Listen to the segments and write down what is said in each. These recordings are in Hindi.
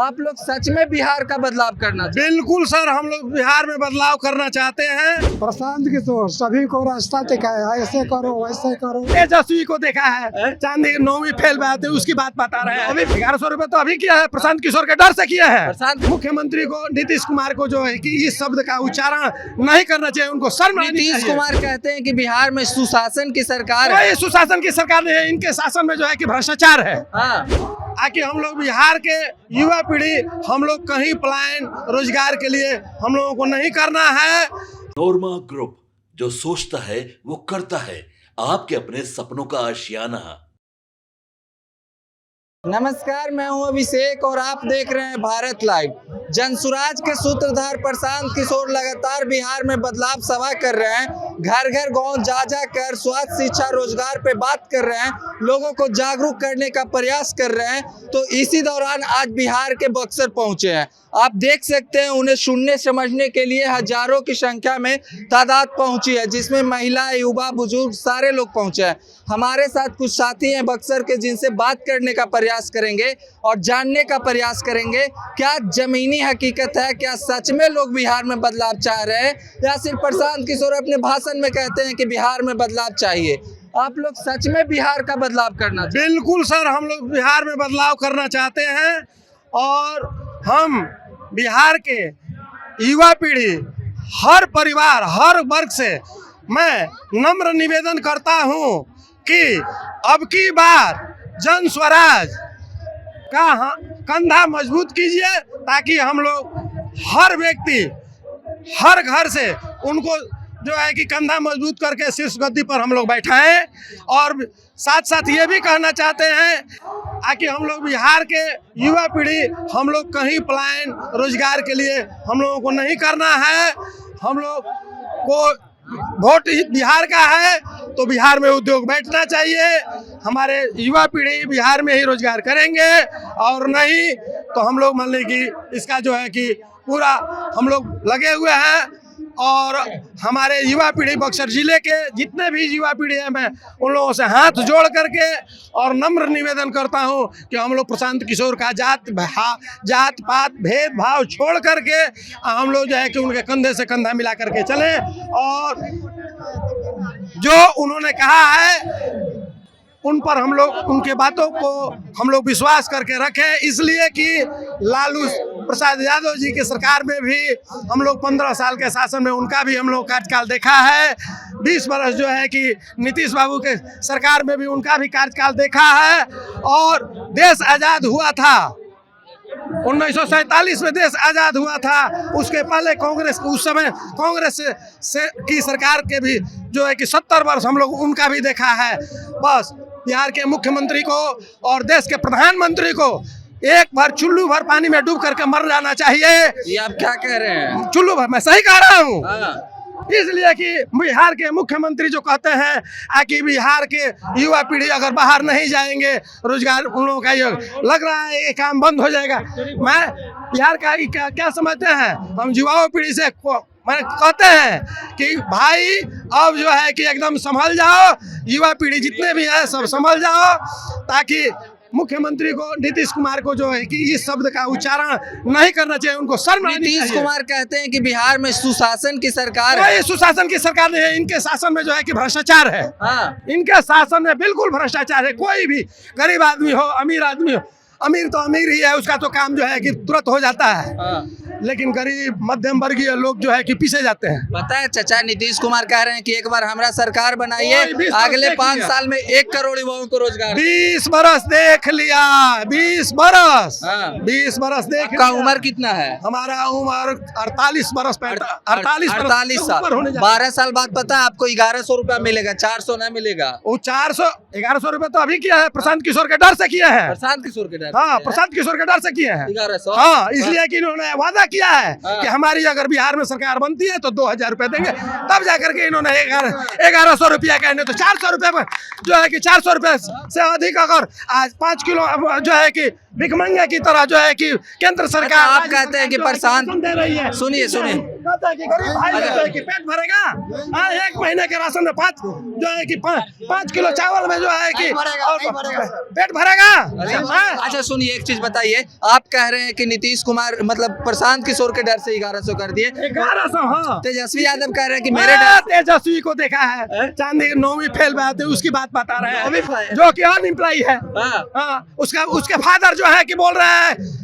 आप लोग सच में बिहार का बदलाव करना चाहते हैं? बिल्कुल सर, हम लोग बिहार में बदलाव करना चाहते हैं। प्रशांत किशोर सभी को रास्ता दिखाया, ऐसे करो वैसे करो। तेजस्वी को देखा है, चांदी 9वीं फेल में आते उसकी बात बता रहे हैं। अभी 1100 रुपए तो अभी किया है, प्रशांत किशोर के डर से किया है। प्रशांत मुख्यमंत्री को, नीतीश कुमार को जो है कि इस शब्द का उच्चारण नहीं करना चाहिए, उनको शर्म आनी चाहिए। नीतीश कुमार कहते हैं कि बिहार में सुशासन की सरकार है। कोई सुशासन की सरकार नहीं है, इनके शासन में जो है कि भ्रष्टाचार है। हाँ, आकि हम लोग बिहार के युवा पीढ़ी, हम लोग कहीं पलायन रोजगार के लिए हम लोगों को नहीं करना है। नोरमा ग्रुप, जो सोचता है वो करता है। आपके अपने सपनों का आशियाना। नमस्कार, मैं हूं अभिषेक और आप देख रहे हैं भारत लाइव। जनसुराज के सूत्रधार प्रशांत किशोर लगातार बिहार में बदलाव सभा कर रहे हैं। घर घर गांव जा जा कर स्वास्थ्य, शिक्षा, रोजगार पे बात कर रहे हैं, लोगों को जागरूक करने का प्रयास कर रहे हैं। तो इसी दौरान आज बिहार के बक्सर पहुंचे हैं। आप देख सकते हैं उन्हें सुनने समझने के लिए हजारों की संख्या में तादाद पहुंची है, जिसमें महिला, युवा, बुजुर्ग सारे लोग पहुंचे हैं। हमारे साथ कुछ साथी हैं बक्सर के, जिनसे बात करने का प्रयास करेंगे और जानने का प्रयास करेंगे क्या जमीनी हकीकत है, क्या सच में लोग बिहार में बदलाव चाह रहे हैं या सिर्फ प्रशांत किशोर अपने भाषण में कहते हैं कि बिहार में बदलाव चाहिए। आप लोग सच में बिहार का बदलाव करना चाहते हैं? बिल्कुल सर, हम लोग बिहार में बदलाव करना चाहते हैं और हम बिहार के युवा पीढ़ी, हर परिवार, हर वर्ग से मैं नम्र निवेदन करता हूं कि अब की बार जन स्वराज का कंधा मजबूत कीजिए, ताकि हम लोग हर व्यक्ति, हर घर से उनको जो है कि कंधा मजबूत करके शीर्ष गद्दी पर हम लोग बैठाएं। और साथ साथ ये भी कहना चाहते हैं कि हम लोग बिहार के युवा पीढ़ी, हम लोग कहीं पलायन रोजगार के लिए हम लोगों को नहीं करना है। हम लोग को वोट बिहार का है तो बिहार में उद्योग बैठना चाहिए। हमारे युवा पीढ़ी बिहार में ही रोजगार करेंगे और नहीं तो हम लोग मान लें कि इसका जो है कि पूरा हम लोग लगे हुए हैं। और हमारे युवा पीढ़ी, बक्सर जिले के जितने भी युवा पीढ़ी है, मैं उन लोगों से हाथ जोड़ करके और नम्र निवेदन करता हूं कि हम लोग प्रशांत किशोर का जात पात भेदभाव छोड़ करके हम लोग जो है कि उनके कंधे से कंधा मिला करके चलें और जो उन्होंने कहा है उन पर हम लोग, उनके बातों को हम लोग विश्वास करके रखें। इसलिए कि लालू प्रसाद यादव जी की सरकार में भी हम लोग 15 साल के शासन में उनका भी हम लोग कार्यकाल देखा है। 20 वर्ष जो है कि नीतीश बाबू के सरकार में भी उनका भी कार्यकाल देखा है। और देश आज़ाद हुआ था 1947 में, देश आज़ाद हुआ था। उसके पहले कांग्रेस, उस समय कांग्रेस से की सरकार के भी जो है कि 70 वर्ष हम लोग उनका भी देखा है। बस बिहार के मुख्यमंत्री को और देश के प्रधानमंत्री को एक बार चुल्लू भर पानी में डूब करके मर जाना चाहिए। ये आप क्या कह रहे हैं? चुल्लू भर, मैं सही कह रहा हूँ। हाँ। इसलिए कि बिहार के मुख्यमंत्री जो कहते हैं कि बिहार के युवा पीढ़ी अगर बाहर नहीं जाएंगे, रोजगार उन लोगों का लग रहा है ये काम बंद हो जाएगा। मैं बिहार का क्या समझते हैं, हम युवा पीढ़ी से मैंने कहते हैं कि भाई अब जो है कि एकदम संभल जाओ, युवा पीढ़ी जितने भी हैं सब संभल जाओ, ताकि मुख्यमंत्री को, नीतीश कुमार को जो है कि इस शब्द का उच्चारण नहीं करना चाहिए, उनको शर्म आनी चाहिए। नीतीश कुमार कहते हैं कि बिहार में सुशासन की सरकार है। कोई सुशासन की सरकार नहीं है, इनके शासन में जो है कि भ्रष्टाचार है। हाँ। इनके शासन में बिल्कुल भ्रष्टाचार है। कोई भी गरीब आदमी हो, अमीर आदमी हो, अमीर तो अमीर ही है, उसका तो काम जो है कि तुरंत हो जाता है। हाँ। लेकिन गरीब मध्यम वर्गीय लोग जो है कि पीछे जाते हैं। पता है चाचा, नीतीश कुमार कह रहे हैं कि एक बार हमारा सरकार बनाइए, अगले 5 साल में 1 करोड़ युवाओं को रोजगार। 20 बरस देख लिया, 20 बरस। हाँ। 20 बरस देख आपका उम्र कितना है? हमारा उम्र 48 बरस, 48 साल। 12 साल बाद पता है आपको 1100 रुपया मिलेगा, 400 ना मिलेगा। वो 400-1100 रुपए तो अभी किया है, प्रशांत किशोर के डर से किया है। प्रशांत किशोर के डर? हाँ, प्रशांत किशोर के डर से किए हैं। 1100? हाँ, इसलिए कि इन्होंने वादा किया है कि हमारी अगर बिहार में सरकार बनती है तो 2000 रुपए देंगे। तब जाकर के इन्होंने 1100 रुपया कहने तो 400 रुपए में जो है कि 400 रुपए से अधिक अगर आज 5 किलो जो है कि भिखमंगे की तरह जो है कि केंद्र सरकार, आप कहते हैं कि प्रशांत, दे रही है। सुनिए कहता है कि गरीब भाई जो है कि पेट भरेगा। हाँ, एक महीने के राशन में 5 किलो चावल में जो है कि पेट भरेगा। हाँ? अच्छा सुनिए, एक चीज बताइए, आप कह रहे हैं कि नीतीश कुमार मतलब प्रशांत किशोर के डर से 1100 कर दिए, 1100। हाँ, तेजस्वी यादव कह रहे हैं कि मेरे डर तेजस्वी को देखा है चांदी 9वीं फेल में आते उसकी बात बता रहे हैं, जो कि अनएम्प्लॉय है। हाँ, उसके फादर जो है कि बोल रहे हैं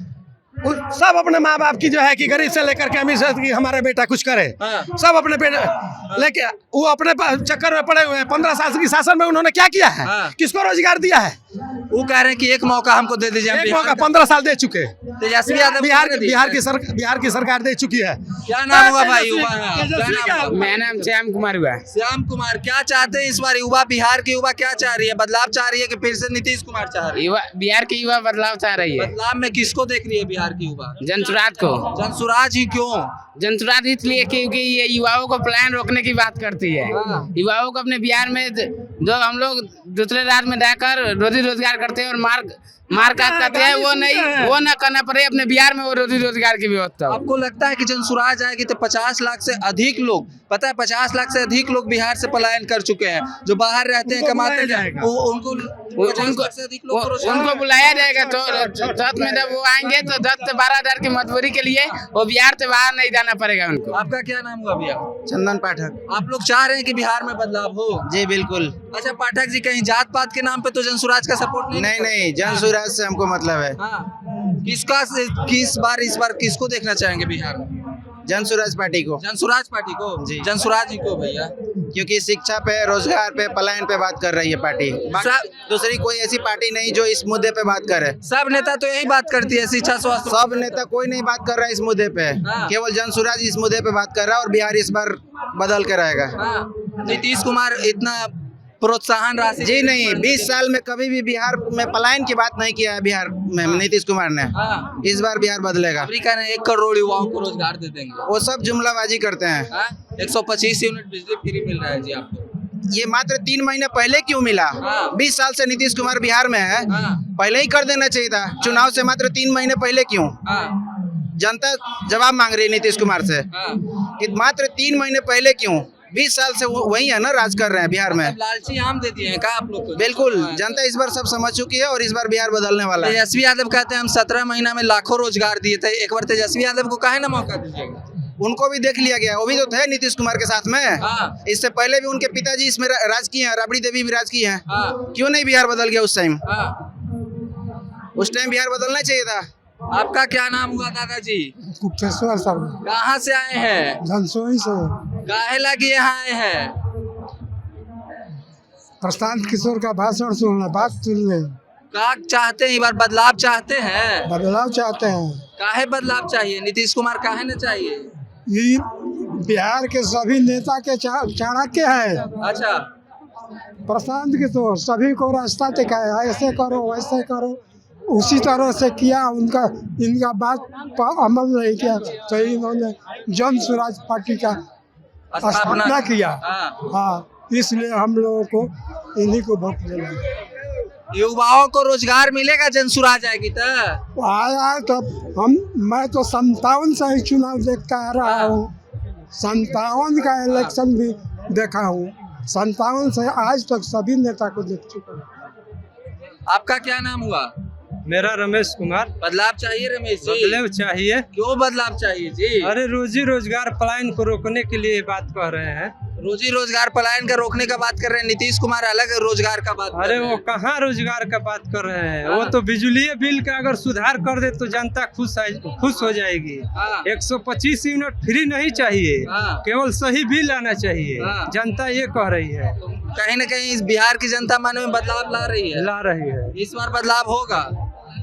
सब अपने माँ बाप की जो है कि गरीब से लेकर के अमीर से कि हमारा बेटा कुछ करे। सब अपने बेटा लेके वो अपने चक्कर में पड़े हुए हैं। 15 साल की शासन में उन्होंने क्या किया है? किसको रोजगार दिया है? वो कह रहे हैं कि एक मौका हमको दे दीजिए। एक मौका 15 साल दे चुके। तेजस्वी यादव बिहार की सरकार दे चुकी है। क्या नाम हुआ भाई? मेरा नाम श्याम कुमार हुआ। श्याम कुमार, क्या चाहते हैं इस बार युवा? बिहार की युवा क्या चाह रही है? बदलाव चाह रही है कि फिर से नीतीश कुमार चाह रही है? युवा बिहार की युवा बदलाव चाह रही है। बदलाव में किसको देख रही है बिहार की युवा? जनसुराज को। जनसुराज ही क्यों? जनसुराज इसलिए क्योंकि ये युवाओं को पलायन रोकने की बात करती है। युवाओं को अपने बिहार में जो हम लोग दूसरे राज्य में जाकर रोजी रोजगार करते हैं और मार काट करते हैं, वो न करना पड़े, अपने बिहार में वो रोजी रोजगार की व्यवस्था। आपको लगता है कि जनसुराज आएगी तो 50 लाख से अधिक लोग, पता है 50 लाख से अधिक लोग बिहार से पलायन कर चुके हैं, जो बाहर रहते हैं कमाते हैं, उनको बुलाया जाएगा। तो जब में जब वो आएंगे तो 10 से 12 हजार की मजदूरी के लिए वो बिहार से बाहर नहीं जाना पड़ेगा उनको। आपका क्या नाम हुआ भैया? चंदन पाठक। आप लोग चाह रहे हैं कि बिहार में बदलाव हो? जी बिल्कुल। अच्छा पाठक जी, कहीं जात पात के नाम पे तो जनसुराज का सपोर्ट नहीं, जनसुराज से हमको मतलब है। इस बार किसको देखना चाहेंगे बिहार में? जनसुराज पार्टी को। जनसुराज पार्टी को जी। जनसुराज ही को भैया, क्योंकि शिक्षा पे, रोजगार पे, पलायन पे बात कर रही है पार्टी। दूसरी कोई ऐसी पार्टी नहीं जो इस मुद्दे पे बात करे। सब नेता तो यही बात करती है, शिक्षा स्वास्थ्य। सब नेता कोई नहीं बात कर रहा है इस मुद्दे पे। केवल जनसुराज इस मुद्दे पे बात कर रहा है और बिहार इस बार बदल के रहेगा। नीतीश कुमार इतना प्रोत्साहन राशि जी नहीं, 20 साल में कभी भी बिहार में पलायन की बात नहीं किया है बिहार में नीतीश कुमार ने। इस बार बिहार बदलेगा। अमेरिका ने 1 करोड़ युवाओं को रोजगार दे देंगे। वो सब जुमलाबाजी करते हैं। 125 यूनिट बिजली फ्री मिल रहा है जी आपको। ये मात्र 3 महीने पहले क्यों मिला? 20 साल से नीतीश कुमार बिहार में है, पहले ही कर देना चाहिए था। चुनाव से मात्र 3 महीने पहले क्यों? जनता जवाब मांग रही है नीतीश कुमार से कि मात्र 3 महीने पहले क्यों? 20 साल से वही है ना, राज कर रहे हैं बिहार में। लालची आम दे दिए हैं क्या आप लोग को? बिल्कुल, जनता इस बार सब समझ चुकी है और इस बार बिहार बदलने वाला है। तेजस्वी यादव कहते हैं हम 17 महीना में लाखों रोजगार दिए थे। एक बार तेजस्वी यादव को काहे ना मौका दीजिएगा? उनको भी देख लिया गया, वो भी तो थे नीतीश कुमार के साथ में। इससे पहले भी उनके पिताजी इसमें राज किए हैं, राबड़ी देवी भी राज की हैं। क्यों नहीं बिहार बदल गया उस टाइम? उस टाइम बिहार बदलना चाहिए था। आपका क्या नाम हुआ दादाजी? गुप्तेश्वर शर्मा। कहाँ से आए हैं? धनसोई से। काहे लगे यहाँ आए हैं? प्रशांत किशोर का भाषण सुनना, बात सुनने। क्या चाहते हैं इस बार? बदलाव चाहते हैं? बदलाव चाहते हैं। काहे बदलाव चाहिए? नीतीश कुमार काहे न चाहिए? ये बिहार के सभी नेता के चाणक्य है। अच्छा, प्रशांत किशोर सभी को रास्ता दिखाया, ऐसे करो वैसे करो, उसी तरह से किया। इनका बात पर अमल नहीं किया तो इन्होंने जनसुराज पार्टी का स्थापना किया। हाँ, इसलिए हम लोगों को इन्हीं को वोट देना। युवाओं को रोजगार मिलेगा जनसुराज आएगी तो? आया तो मैं तो 57 से ही चुनाव देखता आ रहा हूँ। 57 का इलेक्शन भी देखा हूँ। 57 से आज तक सभी नेता को देख चुका हूँ। आपका क्या नाम हुआ? मेरा रमेश कुमार। बदलाव चाहिए रमेश जी? बदलाव चाहिए। क्यों बदलाव चाहिए जी? अरे रोजी रोजगार पलायन को रोकने के लिए बात कह रहे हैं। रोजी रोजगार पलायन का रोकने का बात कर रहे हैं। नीतीश कुमार अलग रोजगार का बात कर अरे रहे हैं। वो कहाँ रोजगार का बात कर रहे हैं? वो तो बिजली बिल का अगर सुधार कर दे तो जनता खुश हो जाएगी। 125 यूनिट फ्री नहीं चाहिए, केवल सही बिल आना चाहिए। जनता ये कह रही है। कहीं न कहीं इस बिहार की जनता मन में बदलाव ला रही है। इस बार बदलाव होगा?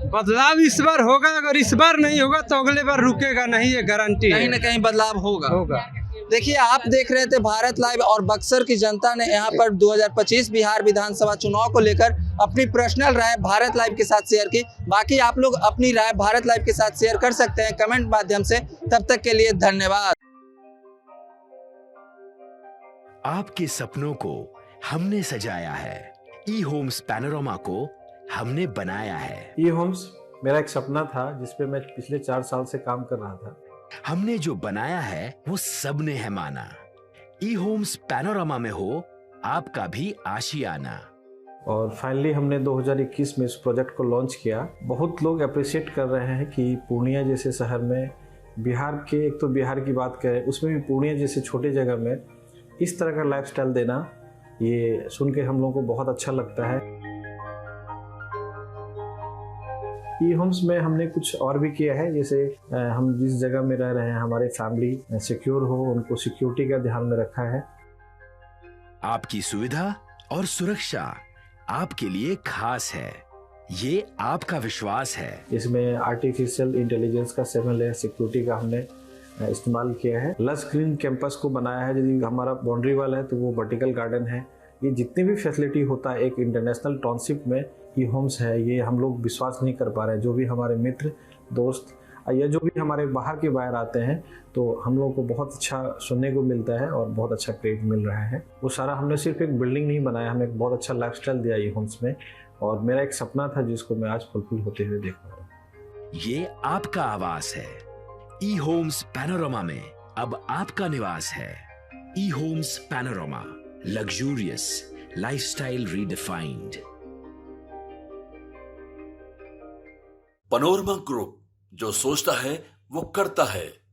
बदलाव इस बार होगा। अगर इस बार नहीं होगा तो अगले बार रुकेगा नहीं, ये गारंटी है। कहीं न कहीं बदलाव होगा। देखिए, आप देख रहे थे भारत लाइव और बक्सर की जनता ने यहाँ पर 2025 बिहार विधानसभा चुनाव को लेकर अपनी पर्सनल राय भारत लाइव के साथ शेयर की। बाकी आप लोग अपनी राय भारत लाइव के साथ शेयर कर सकते हैं कमेंट माध्यम से। तब तक के लिए धन्यवाद। आपके सपनों को हमने सजाया है, ई होम्स पैनोरमा को हमने बनाया है। ई होम्स मेरा एक सपना था जिसपे मैं पिछले 4 साल से काम कर रहा था। हमने जो बनाया है वो सबने है माना। ई होम्स पैनोरामा में हो आपका भी आशियाना। और फाइनली हमने 2021 में इस प्रोजेक्ट को लॉन्च किया। बहुत लोग अप्रिशिएट कर रहे हैं कि पूर्णिया जैसे शहर में, बिहार के, एक तो बिहार की बात करें उसमें भी पूर्णिया जैसे छोटे जगह में इस तरह का लाइफस्टाइल देना, ये सुन के हम लोगों को बहुत अच्छा लगता है। ई होम्स में हमने कुछ और भी किया है, जैसे हम जिस जगह में रह रहे हैं हमारे फैमिली सिक्योर हो, उनको सिक्योरिटी का ध्यान में रखा है। आपकी सुविधा और सुरक्षा आपके लिए खास है, ये आपका विश्वास है। इसमें आर्टिफिशियल इंटेलिजेंस का 7 लेयर सिक्योरिटी का हमने इस्तेमाल किया है। लस ग्रीन कैंपस को बनाया है। यदि हमारा बाउंड्री वाल है तो वो वर्टिकल गार्डन है। ये जितनी भी फैसिलिटी होता है एक इंटरनेशनल टाउनशिप में, ई होम्स है, ये हम लोग विश्वास नहीं कर पा रहे हैं। जो भी हमारे मित्र दोस्त या जो भी हमारे बाहर के बाहर आते हैं तो हम लोगों को बहुत अच्छा सुनने को मिलता है और बहुत अच्छा क्रेडिट मिल रहा है। वो सारा हमने सिर्फ एक बिल्डिंग नहीं बनाया, हमें एक बहुत अच्छा लाइफस्टाइल दिया ई होम्स में, और मेरा एक सपना था जिसको मैं आज फुलफिल होते हुए देख पा रहा हूँ। ये आपका आवास है। ई होम्स पैनोरामा में अब आपका निवास है। E Homes Panorama, luxurious lifestyle redefined. Panorama Group, जो सोचता है वो करता है।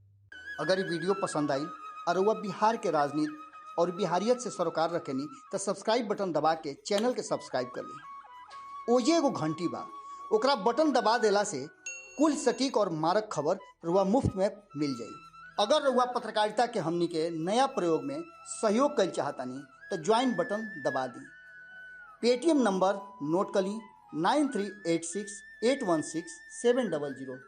अगर ये वीडियो पसंद आई और वह बिहार के राजनीति और बिहारियत से सरोकार रखेनी तो सब्सक्राइब बटन दबा के चैनल के सब्सक्राइब कर ली। ओजे एगो घंटी बा, ओकरा बटन दबा देला से कुल सटीक और मारक खबर रुआ मुफ्त में मिल जाई। अगर रुआ पत्रकारिता के हमनी के नया प्रयोग में सहयोग कर चाहतानी तो ज्वाइन बटन दबा दी। पेटीएम नंबर नोट कर ली 9386816700।